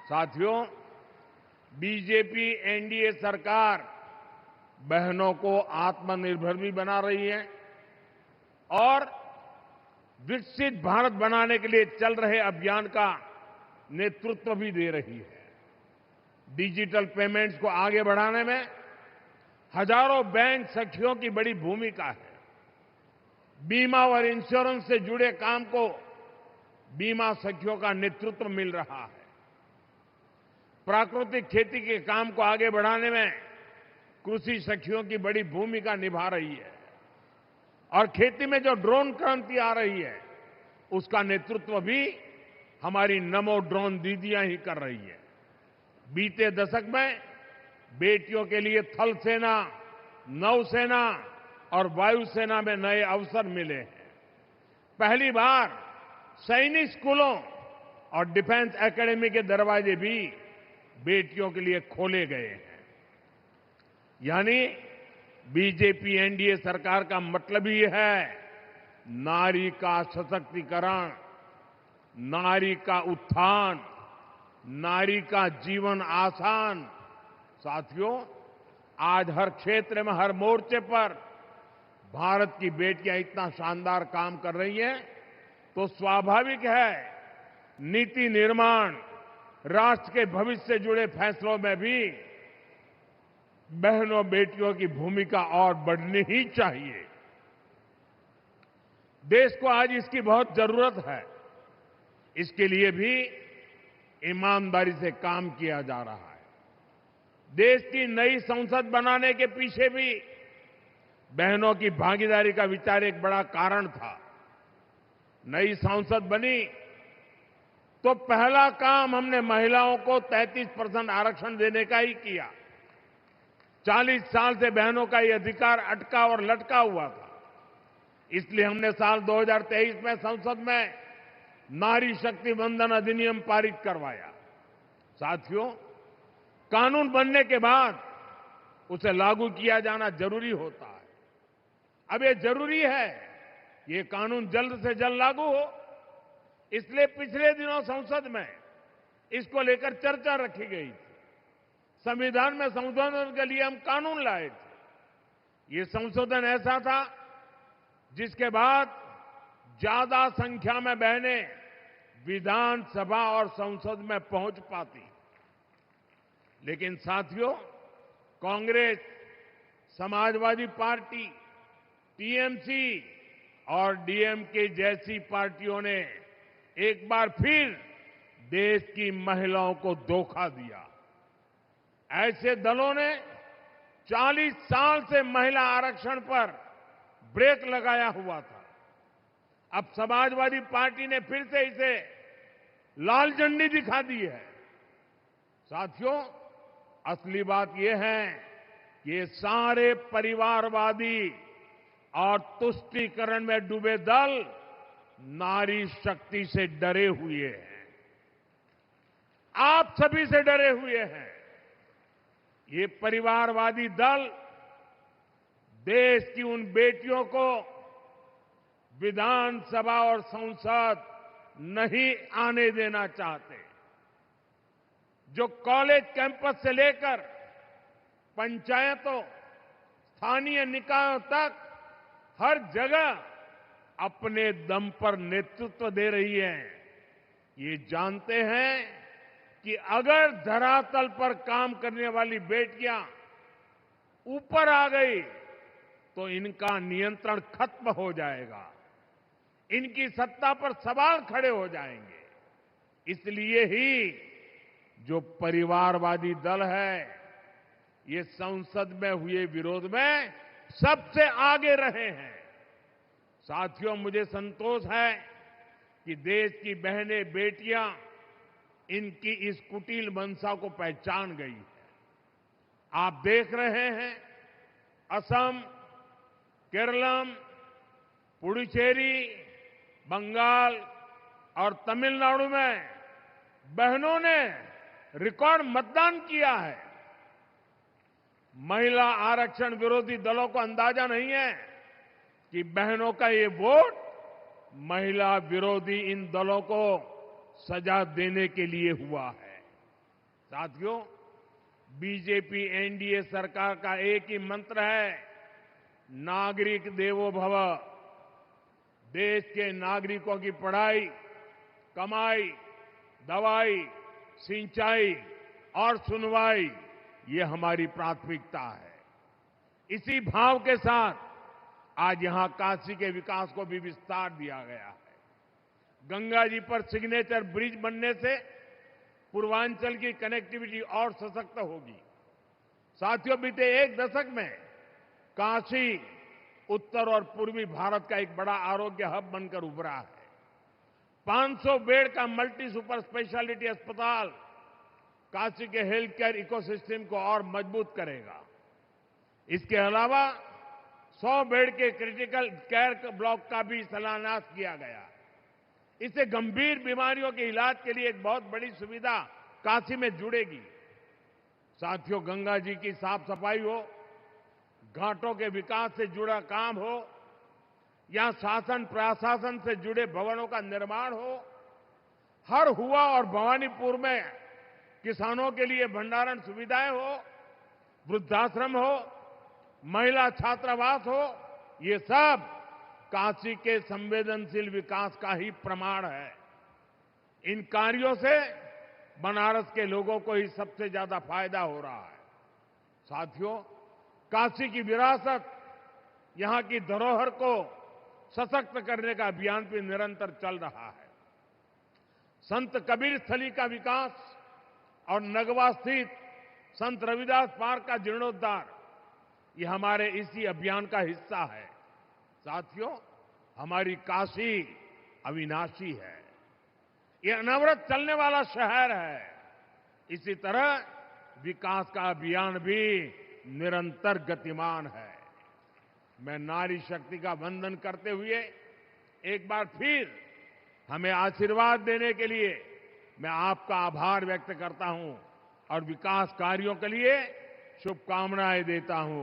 साथियों, BJP NDA सरकार बहनों को आत्मनिर्भर भी बना रही है और विकसित भारत बनाने के लिए चल रहे अभियान का नेतृत्व भी दे रही है। डिजिटल पेमेंट्स को आगे बढ़ाने में हजारों बैंक सखियों की बड़ी भूमिका है। बीमा और इंश्योरेंस से जुड़े काम को बीमा सखियों का नेतृत्व मिल रहा है। प्राकृतिक खेती के काम को आगे बढ़ाने में कृषि सखियों की बड़ी भूमिका निभा रही है और खेती में जो ड्रोन क्रांति आ रही है उसका नेतृत्व भी हमारी नमो ड्रोन दीदियां ही कर रही है। बीते दशक में बेटियों के लिए थल सेना, नौसेना और वायुसेना में नए अवसर मिले हैं। पहली बार सैनिक स्कूलों और डिफेंस एकेडमी के दरवाजे भी बेटियों के लिए खोले गए हैं। यानी बीजेपी एनडीए सरकार का मतलब ही है नारी का सशक्तिकरण, नारी का उत्थान, नारी का जीवन आसान। साथियों, आज हर क्षेत्र में, हर मोर्चे पर भारत की बेटियां इतना शानदार काम कर रही हैं तो स्वाभाविक है नीति निर्माण, राष्ट्र के भविष्य से जुड़े फैसलों में भी बहनों बेटियों की भूमिका और बढ़नी ही चाहिए। देश को आज इसकी बहुत जरूरत है। इसके लिए भी ईमानदारी से काम किया जा रहा है। देश की नई संसद बनाने के पीछे भी बहनों की भागीदारी का विचार एक बड़ा कारण था। नई संसद बनी तो पहला काम हमने महिलाओं को 33% आरक्षण देने का ही किया। 40 साल से बहनों का ये अधिकार अटका और लटका हुआ था। इसलिए हमने साल 2023 में संसद में नारी शक्ति वंदन अधिनियम पारित करवाया। साथियों, कानून बनने के बाद उसे लागू किया जाना जरूरी होता है। अब ये जरूरी है ये कानून जल्द से जल्द लागू हो। इसलिए पिछले दिनों संसद में इसको लेकर चर्चा रखी गई थी। संविधान में संशोधन के लिए हम कानून लाए थे। ये संशोधन ऐसा था जिसके बाद ज्यादा संख्या में बहनें विधानसभा और संसद में पहुंच पाती। लेकिन साथियों, कांग्रेस, समाजवादी पार्टी, टीएमसी और डीएमके जैसी पार्टियों ने एक बार फिर देश की महिलाओं को धोखा दिया। ऐसे दलों ने 40 साल से महिला आरक्षण पर ब्रेक लगाया हुआ था। अब समाजवादी पार्टी ने फिर से इसे लाल झंडी दिखा दी है। साथियों, असली बात यह है कि ये सारे परिवारवादी और तुष्टीकरण में डूबे दल नारी शक्ति से डरे हुए हैं। आप सभी से डरे हुए हैं। ये परिवारवादी दल देश की उन बेटियों को विधानसभा और संसद नहीं आने देना चाहते, जो कॉलेज कैंपस से लेकर पंचायतों, स्थानीय निकायों तक हर जगह अपने दम पर नेतृत्व दे रही है। ये जानते हैं कि अगर धरातल पर काम करने वाली बेटियां ऊपर आ गई तो इनका नियंत्रण खत्म हो जाएगा, इनकी सत्ता पर सवाल खड़े हो जाएंगे। इसलिए ही जो परिवारवादी दल है ये संसद में हुए विरोध में सबसे आगे रहे हैं। साथियों, मुझे संतोष है कि देश की बहनें, बेटियां इनकी इस कुटिल मंशा को पहचान गई है। आप देख रहे हैं असम, केरलम, पुडुचेरी, बंगाल और तमिलनाडु में बहनों ने रिकॉर्ड मतदान किया है। महिला आरक्षण विरोधी दलों को अंदाजा नहीं है कि बहनों का ये वोट महिला विरोधी इन दलों को सजा देने के लिए हुआ है। साथियों, बीजेपी एनडीए सरकार का एक ही मंत्र है, नागरिक देवो भव। देश के नागरिकों की पढ़ाई, कमाई, दवाई, सिंचाई और सुनवाई, ये हमारी प्राथमिकता है। इसी भाव के साथ आज यहां काशी के विकास को भी विस्तार दिया गया है। गंगा जी पर सिग्नेचर ब्रिज बनने से पूर्वांचल की कनेक्टिविटी और सशक्त होगी। साथियों, बीते एक दशक में काशी उत्तर और पूर्वी भारत का एक बड़ा आरोग्य हब बनकर उभरा है। 500 बेड का मल्टी सुपर स्पेशलिटी अस्पताल काशी के हेल्थ केयर इकोसिस्टम को और मजबूत करेगा। इसके अलावा 100 बेड के क्रिटिकल केयर ब्लॉक का भी शिलान्यास किया गया। इससे गंभीर बीमारियों के इलाज के लिए एक बहुत बड़ी सुविधा काशी में जुड़ेगी। साथियों, गंगा जी की साफ सफाई हो, घाटों के विकास से जुड़ा काम हो या शासन प्रशासन से जुड़े भवनों का निर्माण हो, हर हुआ और भवानीपुर में किसानों के लिए भंडारण सुविधाएं हो, वृद्धाश्रम हो, महिला छात्रावास हो, ये सब काशी के संवेदनशील विकास का ही प्रमाण है। इन कार्यों से बनारस के लोगों को ही सबसे ज्यादा फायदा हो रहा है। साथियों, काशी की विरासत, यहां की धरोहर को सशक्त करने का अभियान भी निरंतर चल रहा है। संत कबीर स्थली का विकास और नगवा स्थित संत रविदास पार्क का जीर्णोद्धार, ये हमारे इसी अभियान का हिस्सा है। साथियों, हमारी काशी अविनाशी है, ये अनवरत चलने वाला शहर है। इसी तरह विकास का अभियान भी निरंतर गतिमान है। मैं नारी शक्ति का वंदन करते हुए एक बार फिर हमें आशीर्वाद देने के लिए मैं आपका आभार व्यक्त करता हूं और विकास कार्यों के लिए शुभकामनाएं देता हूं।